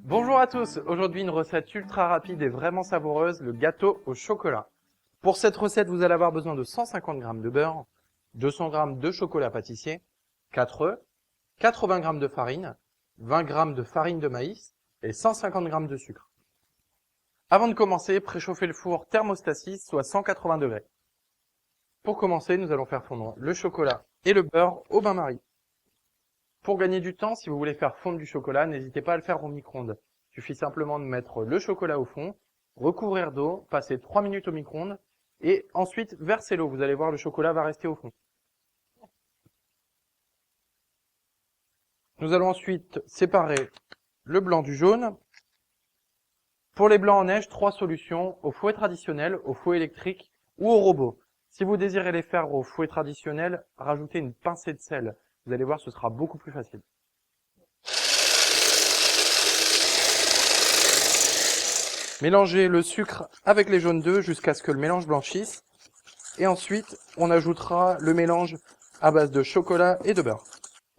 Bonjour à tous, aujourd'hui une recette ultra rapide et vraiment savoureuse, le gâteau au chocolat. Pour cette recette, vous allez avoir besoin de 150 g de beurre, 200 g de chocolat pâtissier, 4 œufs, 80 g de farine, 20 g de farine de maïs et 150 g de sucre. Avant de commencer, préchauffez le four thermostat 6, soit 180 degrés. Pour commencer, nous allons faire fondre le chocolat et le beurre au bain-marie. Pour gagner du temps, si vous voulez faire fondre du chocolat, n'hésitez pas à le faire au micro-ondes. Il suffit simplement de mettre le chocolat au fond, recouvrir d'eau, passer 3 minutes au micro-ondes et ensuite verser l'eau. Vous allez voir, le chocolat va rester au fond. Nous allons ensuite séparer le blanc du jaune. Pour les blancs en neige, 3 solutions, au fouet traditionnel, au fouet électrique ou au robot. Si vous désirez les faire au fouet traditionnel, rajoutez une pincée de sel. Vous allez voir, ce sera beaucoup plus facile. Mélangez le sucre avec les jaunes d'œufs jusqu'à ce que le mélange blanchisse. Et ensuite, on ajoutera le mélange à base de chocolat et de beurre.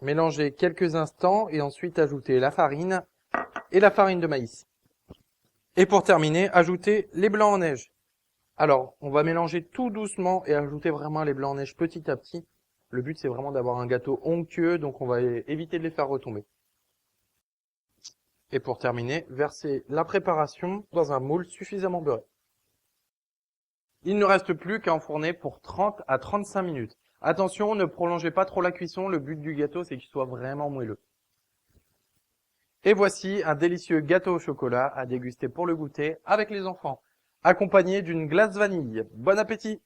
Mélangez quelques instants et ensuite ajoutez la farine et la farine de maïs. Et pour terminer, ajoutez les blancs en neige. Alors, on va mélanger tout doucement et ajouter vraiment les blancs en neige petit à petit. Le but, c'est vraiment d'avoir un gâteau onctueux, donc on va éviter de les faire retomber. Et pour terminer, versez la préparation dans un moule suffisamment beurré. Il ne reste plus qu'à enfourner pour 30 à 35 minutes. Attention, ne prolongez pas trop la cuisson, le but du gâteau, c'est qu'il soit vraiment moelleux. Et voici un délicieux gâteau au chocolat à déguster pour le goûter avec les enfants, accompagné d'une glace vanille. Bon appétit!